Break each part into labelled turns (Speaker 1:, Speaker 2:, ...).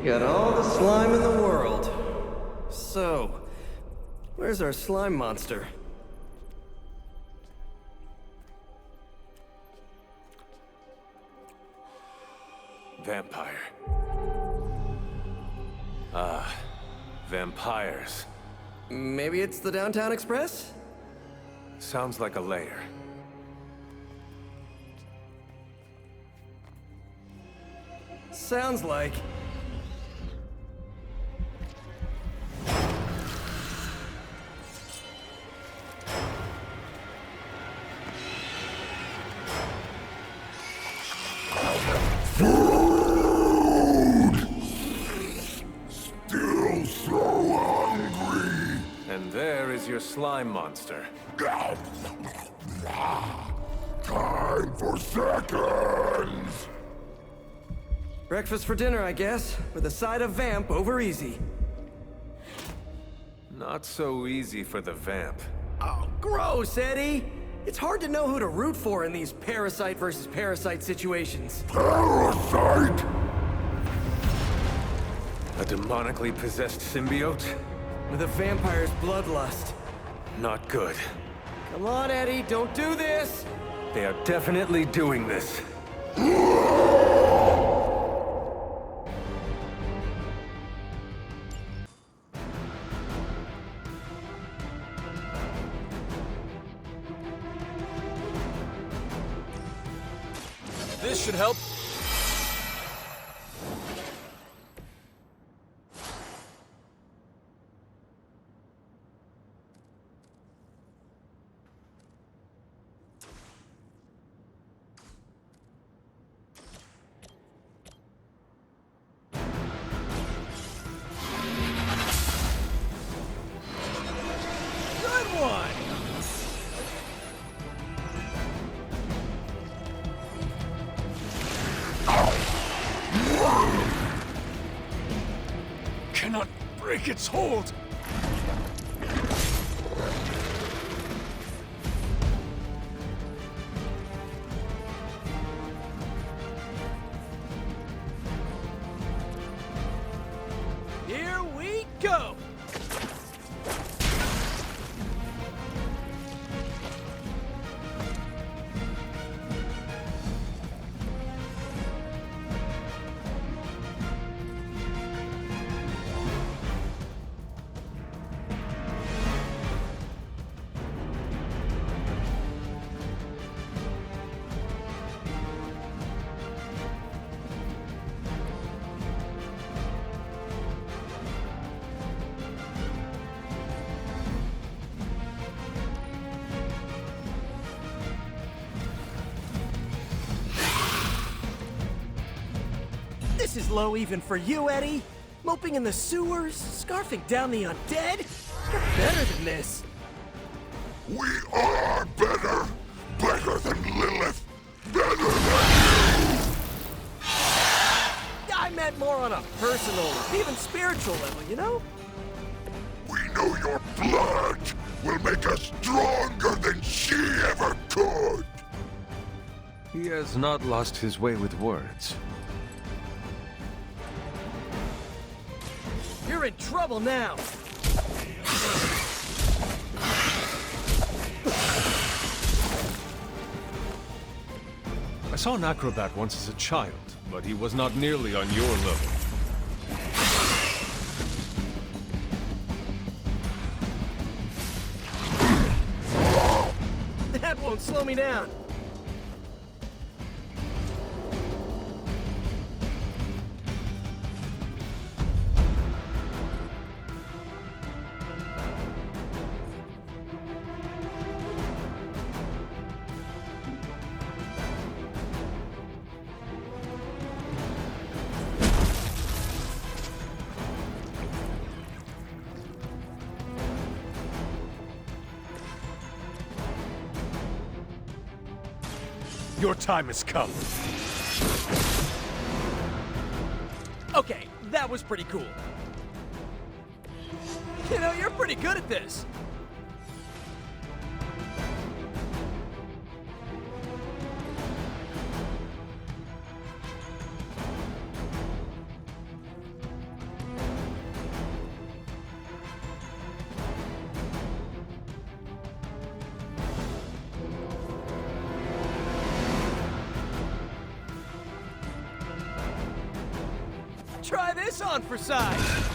Speaker 1: Got all the slime in the world. So, where's our slime monster?
Speaker 2: Vampire. Ah, vampires.
Speaker 1: Maybe it's the Downtown Express?
Speaker 2: Sounds like a lair.
Speaker 1: Sounds like.
Speaker 3: Still so hungry.
Speaker 2: And there is your slime monster.
Speaker 3: Time for seconds.
Speaker 1: Breakfast for dinner, I guess, with a side of vamp over easy.
Speaker 2: Not so easy for the vamp.
Speaker 1: Oh, gross, Eddie! It's hard to know who to root for in these parasite versus parasite situations.
Speaker 3: Parasite?
Speaker 2: A demonically possessed symbiote?
Speaker 1: With a vampire's bloodlust.
Speaker 2: Not good.
Speaker 1: Come on, Eddie, don't do this!
Speaker 2: They are definitely doing this.
Speaker 4: This should help. Good one! Cannot break its hold. Here we go. This is low even for you, Eddie. Moping in the sewers, scarfing down the undead. You're better than this.
Speaker 3: We are better. Better than Lilith. Better than you.
Speaker 1: I meant more on a personal, even spiritual level, you know?
Speaker 3: We know your blood will make us stronger than she ever could.
Speaker 2: He has not lost his way with words.
Speaker 1: You're in trouble now.
Speaker 5: I saw an acrobat once as a child, but he was not nearly on your level.
Speaker 1: That won't slow me down.
Speaker 5: Your time has come.
Speaker 1: Okay, that was pretty cool. You know, you're pretty good at this.
Speaker 4: Try this on for size.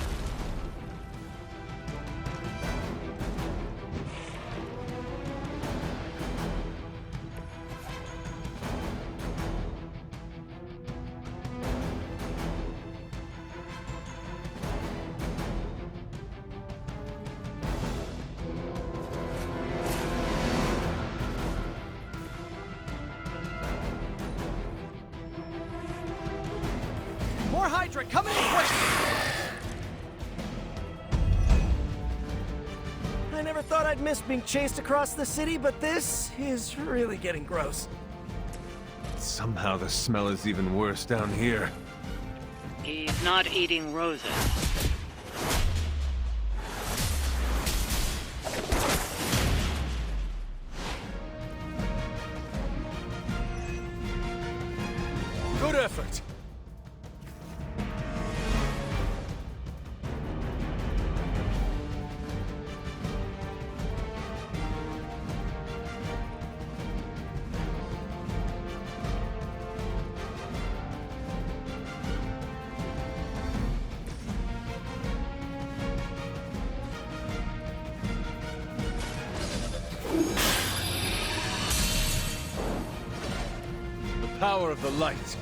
Speaker 4: More Hydra coming in quick! I never thought I'd miss being chased across the city, but this is really getting gross.
Speaker 2: Somehow the smell is even worse down here.
Speaker 6: He's not eating roses.
Speaker 5: Good effort. The power of the light.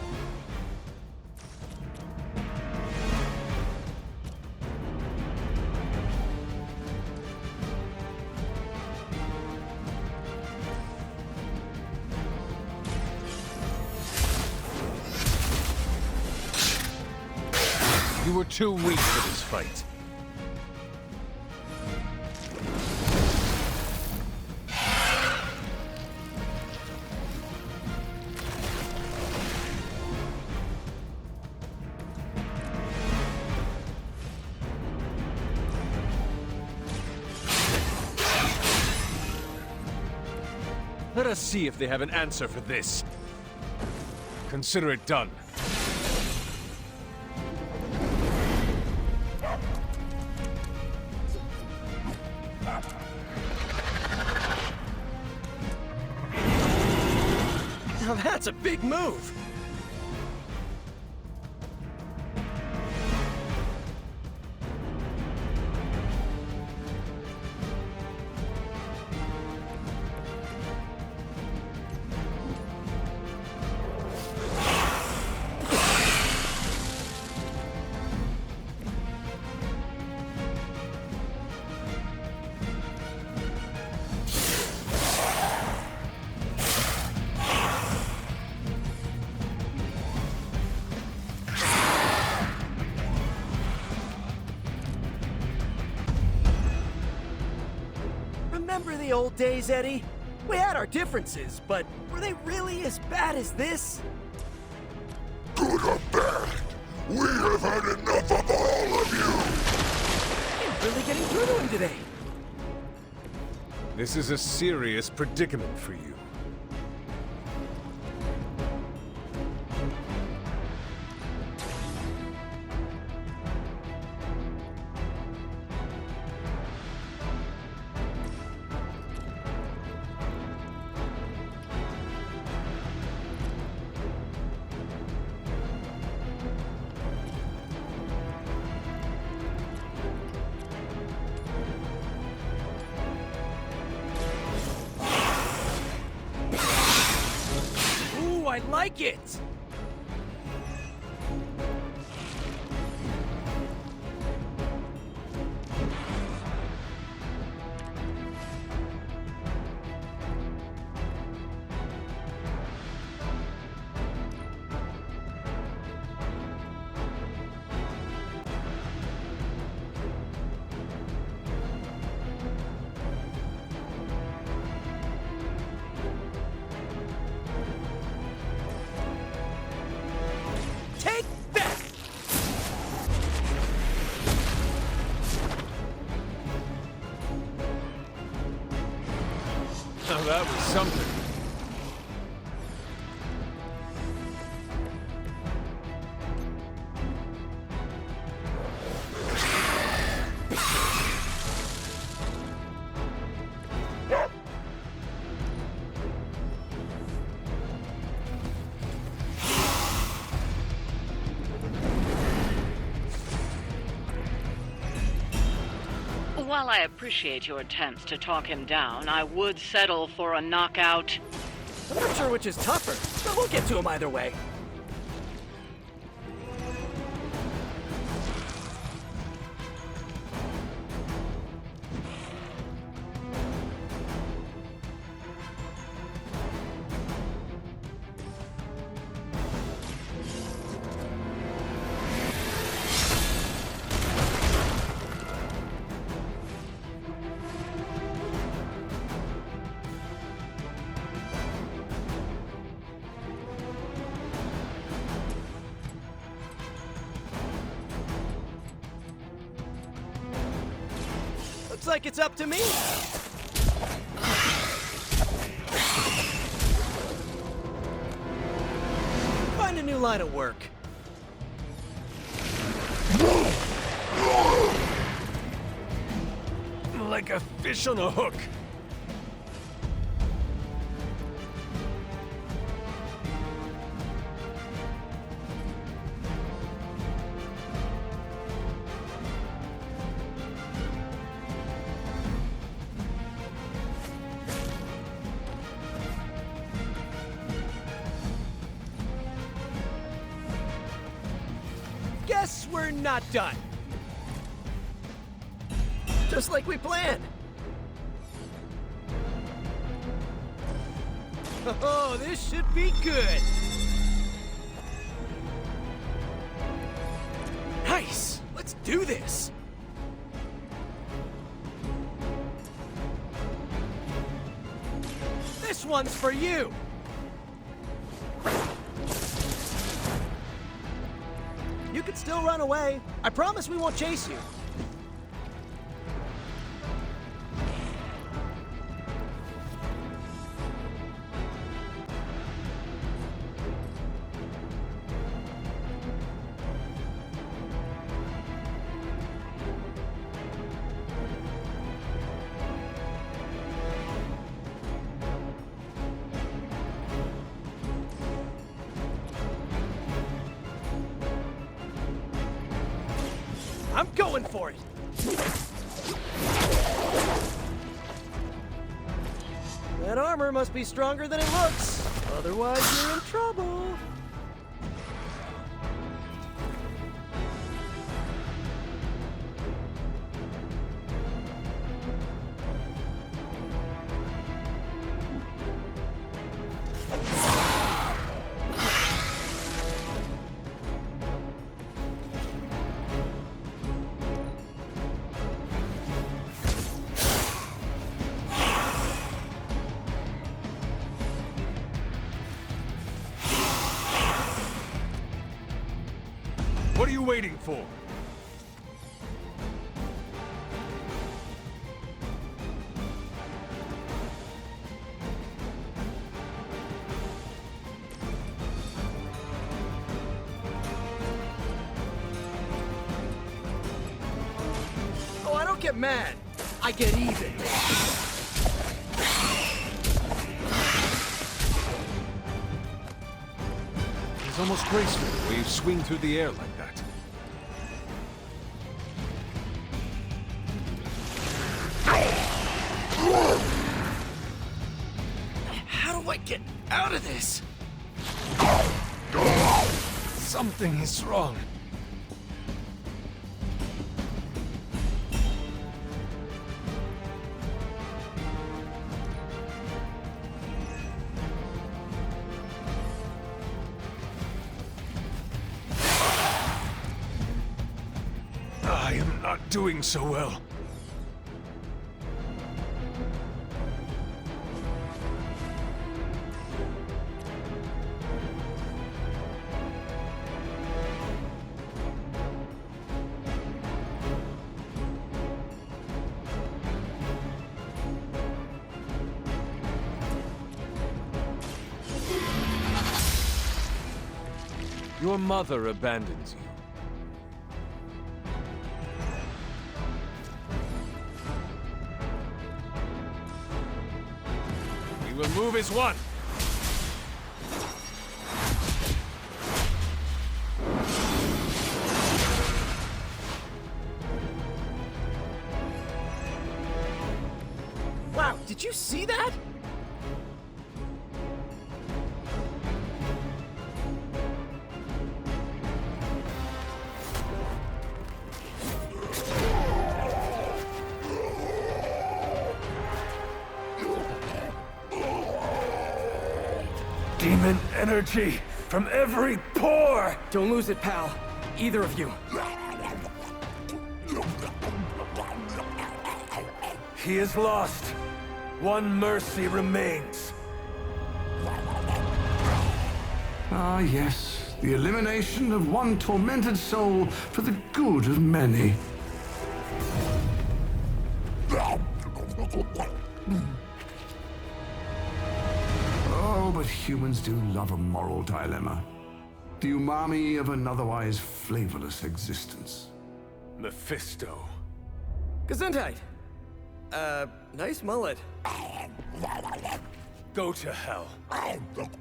Speaker 5: You were too weak for this fight. Let us see if they have an answer for this. Consider it done.
Speaker 4: Now that's a big move! Remember the old days, Eddie? We had our differences, but were they really as bad as this?
Speaker 3: Good or bad, we have had enough of all of you!
Speaker 4: I'm really getting through to him today.
Speaker 5: This is a serious predicament for you.
Speaker 4: I like it!
Speaker 5: Now that was something.
Speaker 6: while I appreciate your attempts to talk him down, I would settle for a knockout.
Speaker 4: I'm not sure which is tougher, but we'll get to him either way. Looks like it's up to me. Find a new line of work.
Speaker 5: Like a fish on a hook.
Speaker 4: Guess we're not done. Just like we planned. Oh, this should be good. Nice. Let's do this. This one's for you. You can still run away. I promise we won't chase you. I'm going for it. That armor must be stronger than it looks. Otherwise, you're in trouble.
Speaker 5: What are you waiting for?
Speaker 4: Oh, I don't get mad. I get even.
Speaker 5: It's almost graceful the way you swing through the air like that.
Speaker 4: How do I get out of this?
Speaker 5: Something is wrong. I am not doing so well. Your mother abandons you. We will move as one.
Speaker 4: Wow, did you see that?
Speaker 2: Demon energy from every pore!
Speaker 1: Don't lose it, pal. Either of you.
Speaker 2: He is lost. One mercy remains.
Speaker 3: Ah, yes. The elimination of one tormented soul for the good of many. Oh, but humans do love a moral dilemma. The umami of an otherwise flavorless existence.
Speaker 2: Mephisto.
Speaker 1: Gesundheit. Nice mullet.
Speaker 2: Go to hell.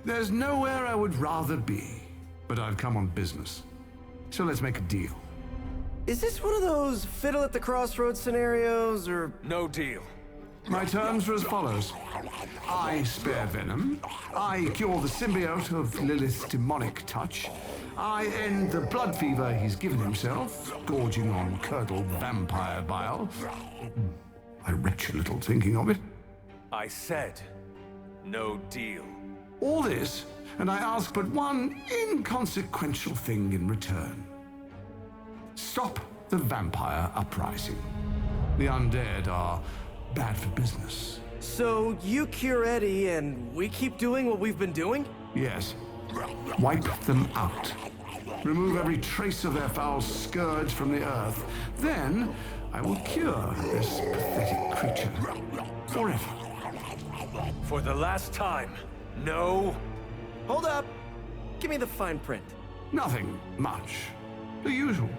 Speaker 3: There's nowhere I would rather be, but I've come on business. So let's make a deal.
Speaker 1: Is this one of those fiddle at the crossroads scenarios, or...
Speaker 2: No deal.
Speaker 3: My terms are as follows. I spare Venom. I cure the symbiote of Lilith's demonic touch. I end the blood fever he's given himself, gorging on curdled vampire bile. I retch a little thinking of it.
Speaker 2: I said, no deal.
Speaker 3: All this, and I ask but one inconsequential thing in return. Stop the vampire uprising. The undead are bad for business.
Speaker 1: So you cure Eddie, and we keep doing what we've been doing?
Speaker 3: Yes. Wipe them out. Remove every trace of their foul scourge from the earth. Then I will cure this pathetic creature forever.
Speaker 2: For the last time, no.
Speaker 1: Hold up. Give me the fine print.
Speaker 3: Nothing much. The usual.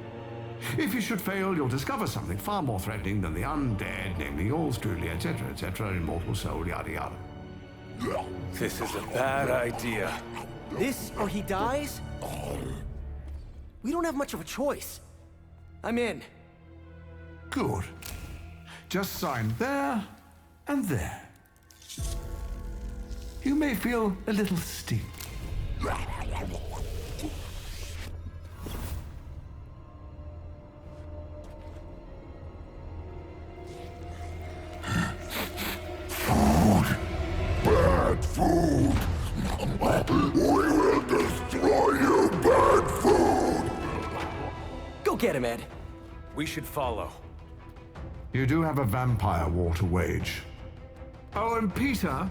Speaker 3: If you should fail, you'll discover something far more threatening than the undead, namely yours truly, etc., immortal soul, yada yada.
Speaker 2: This is a bad idea.
Speaker 1: This or he dies? We don't have much of a choice. I'm in.
Speaker 3: Good. Just sign there and there. You may feel a little sting.
Speaker 7: Bad food! We will destroy you, bad food!
Speaker 1: Go get him, Ed.
Speaker 2: We should follow.
Speaker 3: You do have a vampire war to wage. Oh, and Peter,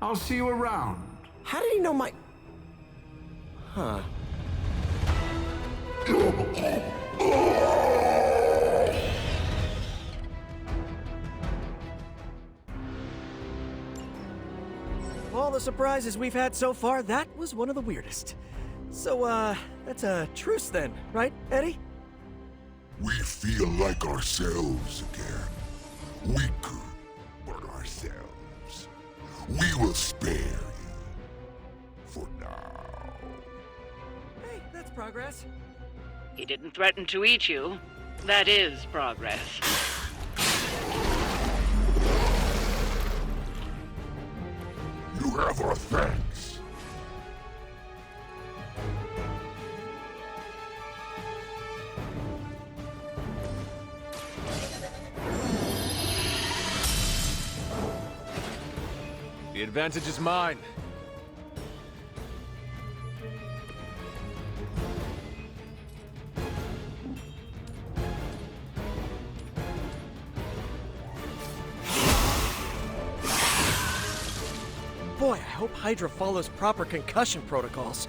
Speaker 3: I'll see you around.
Speaker 1: How did he know my... Huh.
Speaker 4: Of all the surprises we've had so far, that was one of the weirdest. So, that's a truce then, right, Eddie?
Speaker 7: We feel like ourselves again. Weaker, but ourselves. We will spare you. For now.
Speaker 4: Hey, that's progress.
Speaker 6: He didn't threaten to eat you. That is progress.
Speaker 7: You have our thanks.
Speaker 5: The advantage is mine.
Speaker 4: Boy, I hope Hydra follows proper concussion protocols.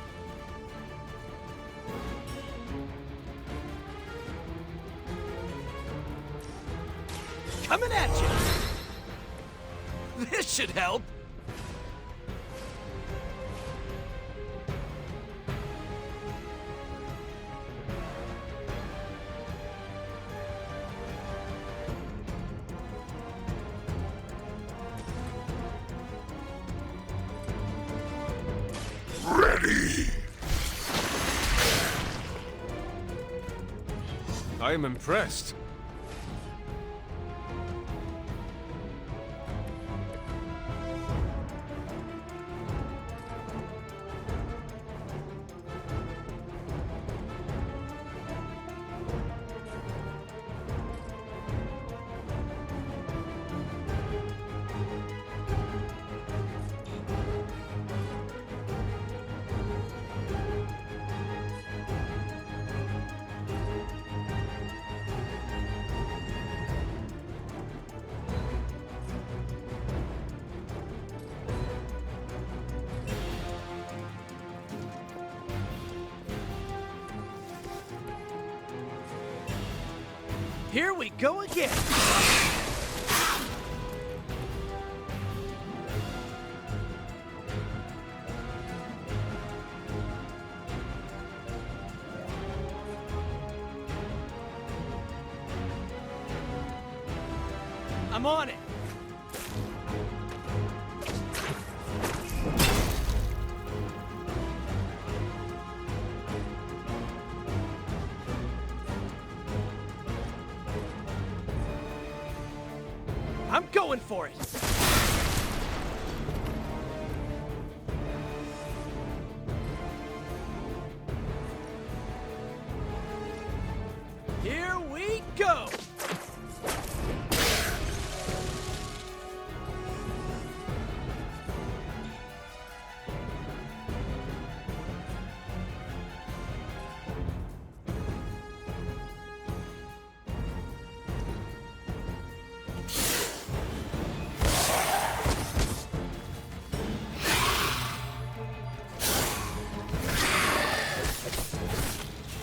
Speaker 4: Coming at you! This should help!
Speaker 7: Ready!
Speaker 5: I am impressed.
Speaker 4: Here we go again. I'm on it. I'm going for it. Here we go.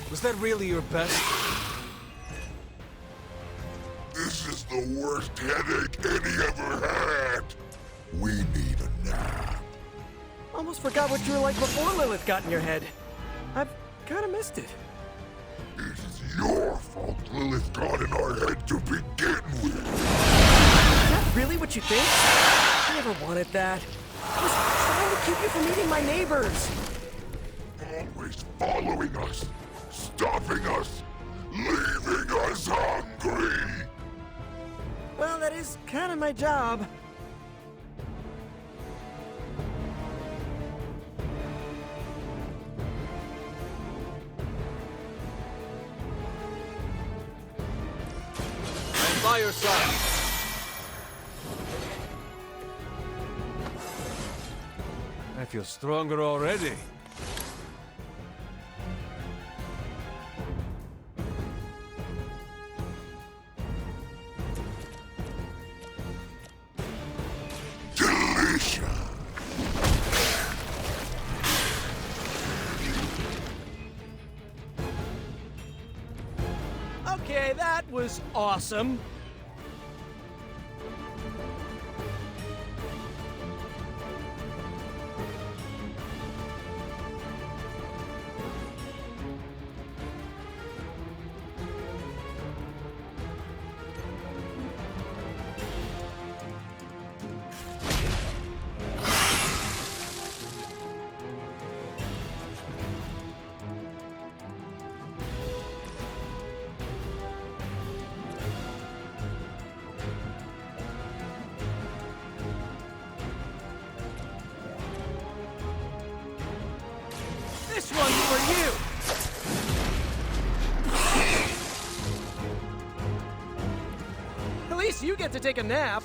Speaker 5: Was that really your best?
Speaker 7: This is the worst headache Eddie ever had. We need a nap.
Speaker 4: Almost forgot what you were like before Lilith got in your head. I've kind of missed it.
Speaker 7: It is your fault Lilith got in our head to begin with.
Speaker 4: Is that really what you think? I never wanted that. I was trying to keep you from eating my neighbors.
Speaker 7: Always following us, stopping us, leaving us hungry.
Speaker 4: Well, that is kind of my job.
Speaker 5: I'm by your side. I feel stronger already.
Speaker 7: Delicious.
Speaker 4: Okay, that was awesome. This one's for you! At least you get to take a nap.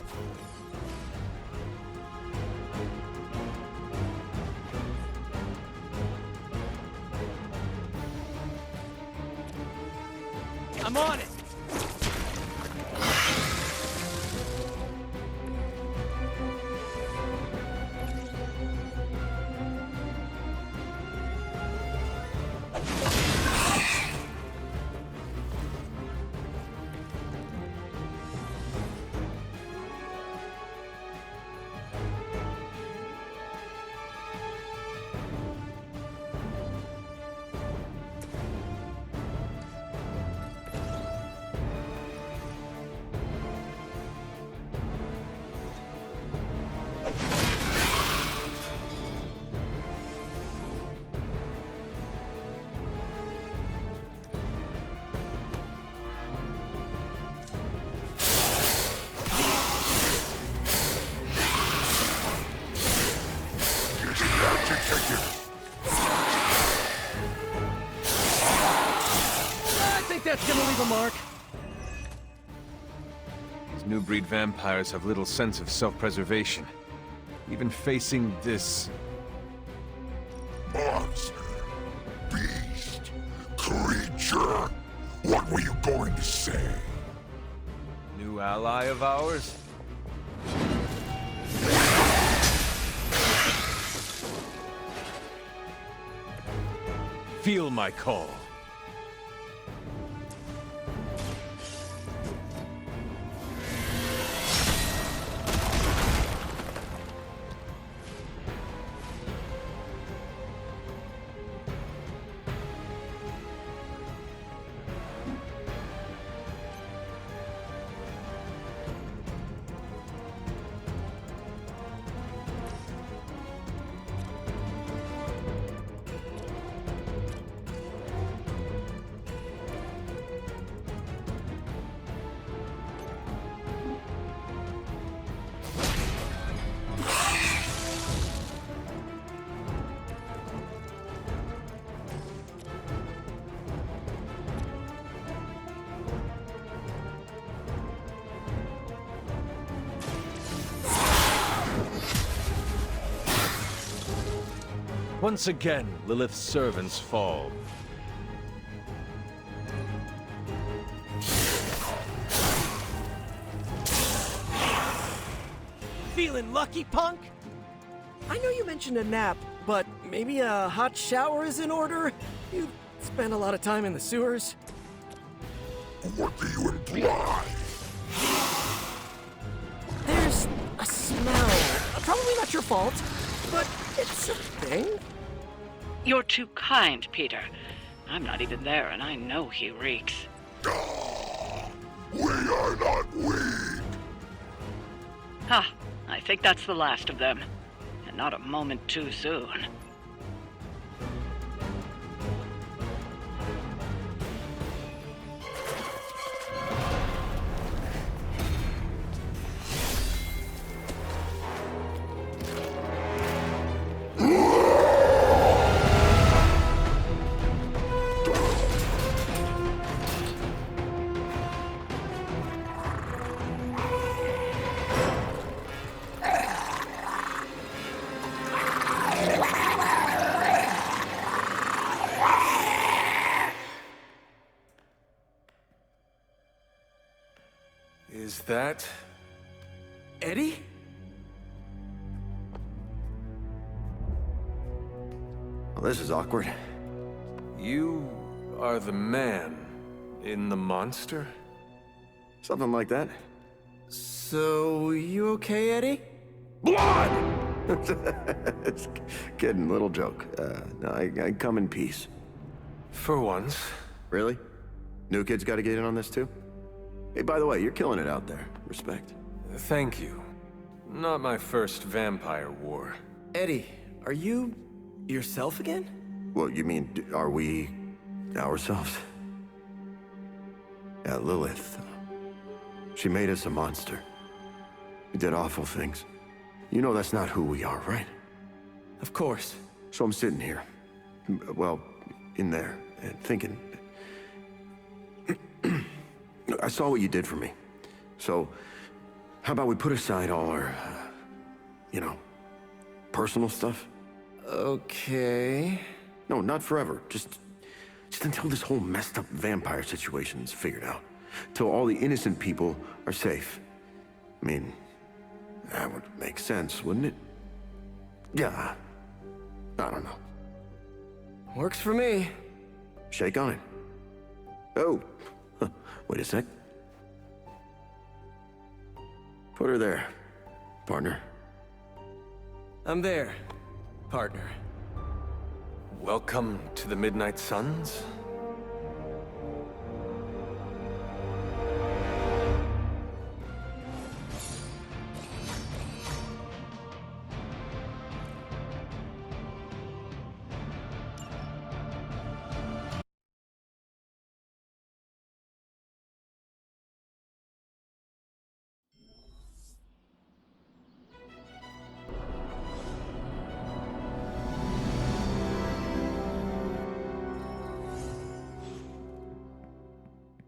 Speaker 4: I'm on it! I think that's gonna leave a mark.
Speaker 5: These new breed vampires have little sense of self-preservation. Even facing this...
Speaker 7: Monster, beast, creature. What were you going to say?
Speaker 5: new ally of ours? Feel my call. Once again, Lilith's servants fall.
Speaker 4: Feeling lucky, punk? I know you mentioned a nap, but maybe a hot shower is in order? You spend a lot of time in the sewers.
Speaker 7: What do you imply?
Speaker 4: There's a smell. Probably not your fault, but it's a thing.
Speaker 6: You're too kind, Peter. I'm not even there, and I know he reeks.
Speaker 7: We are not weak.
Speaker 6: Ha! I think that's the last of them. And not a moment too soon.
Speaker 2: Is that...
Speaker 1: Eddie?
Speaker 8: Well, this is awkward.
Speaker 2: You are the man in the monster?
Speaker 8: Something like that.
Speaker 1: So, you okay, Eddie?
Speaker 8: Blood! It's kidding, little joke. No, I come in peace.
Speaker 2: For once.
Speaker 8: Really? New kids gotta get in on this too? Hey, by the way, you're killing it out there. Respect.
Speaker 2: Thank you. Not my first vampire war.
Speaker 1: Eddie, are you yourself again?
Speaker 8: Well, you mean, are we ourselves? Yeah, Lilith. She made us a monster. We did awful things. You know that's not who we are, right?
Speaker 1: Of course.
Speaker 8: So I'm sitting here, well, in there, and thinking... I saw what you did for me. So, how about we put aside all our, personal stuff?
Speaker 1: Okay.
Speaker 8: No, not forever. Just until this whole messed up vampire situation is figured out. Till all the innocent people are safe. I mean, that would make sense, wouldn't it? Yeah. I don't know.
Speaker 1: Works for me.
Speaker 8: Shake on it. Oh. Wait a sec. Put her there, partner.
Speaker 1: I'm there, partner.
Speaker 2: Welcome to the Midnight Suns?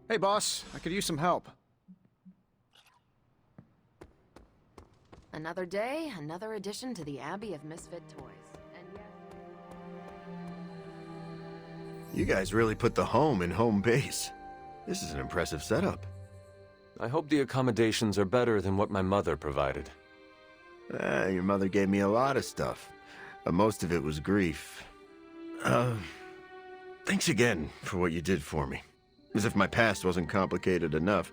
Speaker 9: Hey, boss. I could use some help.
Speaker 10: Another day, another addition to the Abbey of Misfit Toys. And yes...
Speaker 8: You guys really put the home in home base. This is an impressive setup.
Speaker 2: I hope the accommodations are better than what my mother provided.
Speaker 8: Your mother gave me a lot of stuff. Most of it was grief. Thanks again for what you did for me. As if my past wasn't complicated enough,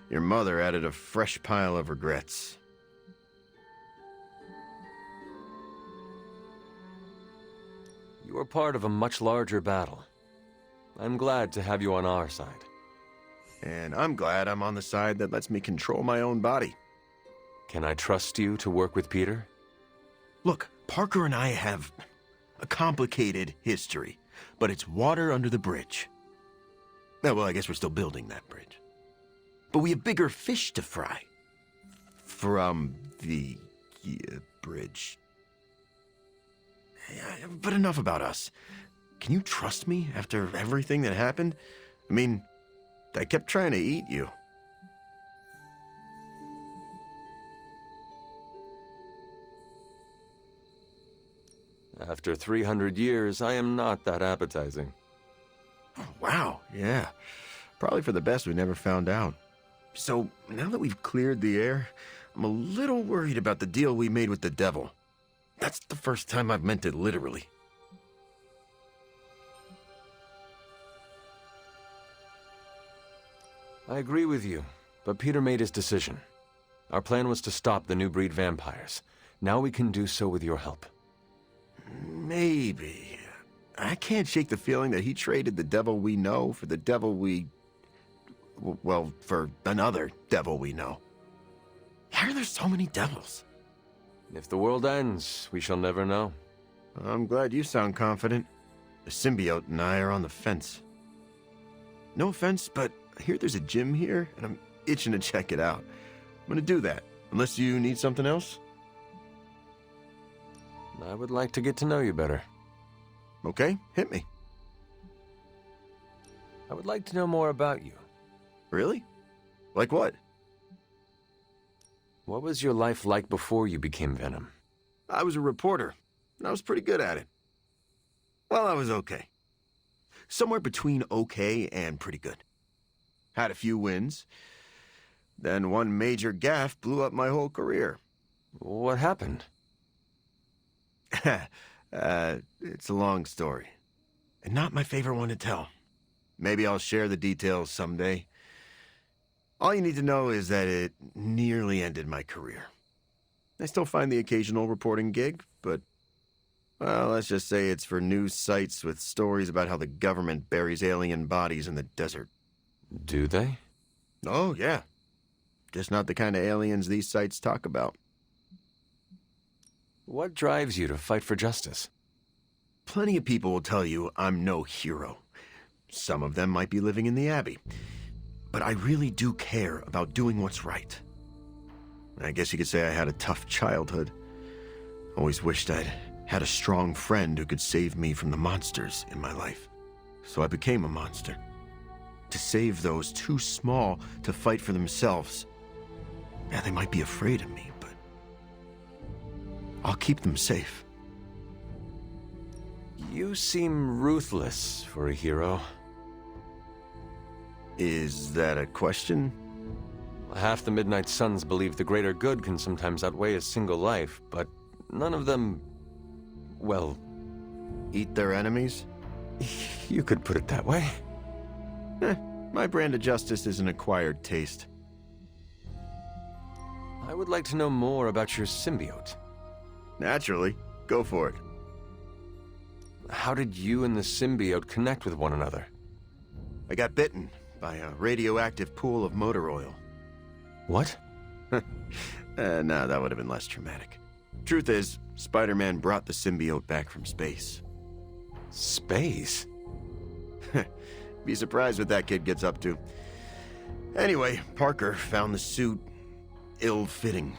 Speaker 8: your mother added a fresh pile of regrets.
Speaker 2: You are part of a much larger battle. I'm glad to have you on our side.
Speaker 8: And I'm glad I'm on the side that lets me control my own body.
Speaker 2: Can I trust you to work with Peter?
Speaker 8: Look, Parker and I have a complicated history, but it's water under the bridge. Well, I guess we're still building that bridge. But we have bigger fish to fry. From the bridge. But enough about us. Can you trust me after everything that happened? I mean, I kept trying to eat you.
Speaker 2: After 300 years, I am not that appetizing.
Speaker 8: Wow, yeah. Probably for the best we never found out. So, now that we've cleared the air, I'm a little worried about the deal we made with the devil. That's the first time I've meant it literally.
Speaker 2: I agree with you, but Peter made his decision. Our plan was to stop the new breed vampires. Now we can do so with your help.
Speaker 8: Maybe. I can't shake the feeling that he traded the devil we know for the devil well, for another devil we know. Why are there so many devils?
Speaker 2: If the world ends, we shall never know.
Speaker 8: I'm glad you sound confident. The symbiote and I are on the fence. No offense, but I hear there's a gym here, and I'm itching to check it out. I'm gonna do that, unless you need something else.
Speaker 2: I would like to get to know you better.
Speaker 8: Okay, hit me.
Speaker 2: I would like to know more about you.
Speaker 8: Really? Like what?
Speaker 2: What was your life like before you became Venom?
Speaker 8: I was a reporter, and I was pretty good at it. Well, I was okay. Somewhere between okay and pretty good. Had a few wins. Then one major gaffe blew up my whole career.
Speaker 2: What happened?
Speaker 8: It's a long story. And not my favorite one to tell. Maybe I'll share the details someday. All you need to know is that it nearly ended my career. I still find the occasional reporting gig, but, well, let's just say it's for news sites with stories about how the government buries alien bodies in the desert.
Speaker 2: Do they?
Speaker 8: Oh, yeah. Just not the kind of aliens these sites talk about.
Speaker 2: What drives you to fight for justice?
Speaker 8: Plenty of people will tell you I'm no hero. Some of them might be living in the Abbey. But I really do care about doing what's right. I guess you could say I had a tough childhood. Always wished I'd had a strong friend who could save me from the monsters in my life. So I became a monster. To save those too small to fight for themselves. Yeah, they might be afraid of me, but I'll keep them safe.
Speaker 2: You seem ruthless for a hero.
Speaker 8: Is that a question?
Speaker 2: Half the Midnight Suns believe the greater good can sometimes outweigh a single life, but none of them, well...
Speaker 8: Eat their enemies?
Speaker 2: You could put it that way.
Speaker 8: My brand of justice is an acquired taste.
Speaker 2: I would like to know more about your symbiote.
Speaker 8: Naturally. Go for it.
Speaker 2: How did you and the symbiote connect with one another?
Speaker 8: I got bitten by a radioactive pool of motor oil.
Speaker 2: What?
Speaker 8: No, that would have been less traumatic. Truth is, Spider-Man brought the symbiote back from space.
Speaker 2: Space?
Speaker 8: Be surprised what that kid gets up to. Anyway, Parker found the suit ill-fitting.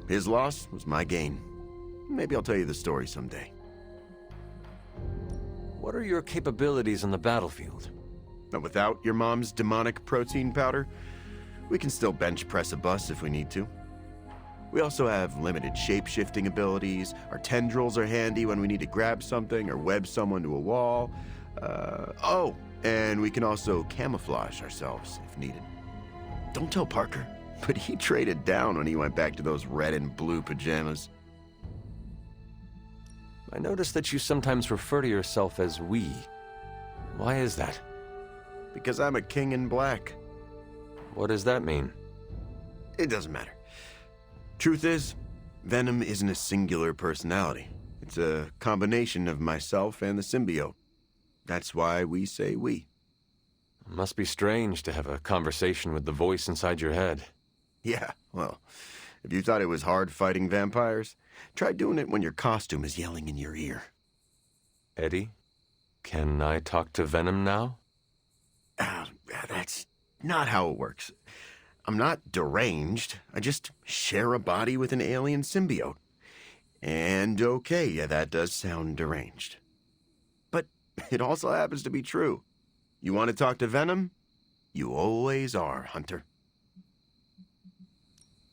Speaker 8: His loss was my gain. Maybe I'll tell you the story someday.
Speaker 2: What are your capabilities on the battlefield?
Speaker 8: But without your mom's demonic protein powder, we can still bench press a bus if we need to. We also have limited shape-shifting abilities. Our tendrils are handy when we need to grab something or web someone to a wall. And we can also camouflage ourselves if needed. Don't tell Parker, but he traded down when he went back to those red and blue pajamas.
Speaker 2: I noticed that you sometimes refer to yourself as we. Why is that?
Speaker 8: Because I'm a king in black.
Speaker 2: What does that mean?
Speaker 8: It doesn't matter. Truth is, Venom isn't a singular personality. It's a combination of myself and the symbiote. That's why we say we.
Speaker 2: It must be strange to have a conversation with the voice inside your head.
Speaker 8: Yeah, well, if you thought it was hard fighting vampires, try doing it when your costume is yelling in your ear.
Speaker 2: Eddie, can I talk to Venom now?
Speaker 8: That's not how it works. I'm not deranged. I just share a body with an alien symbiote. And okay, yeah, that does sound deranged. But it also happens to be true. You want to talk to Venom? You always are, Hunter.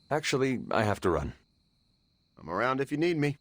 Speaker 2: Actually, I have to run.
Speaker 8: I'm around if you need me.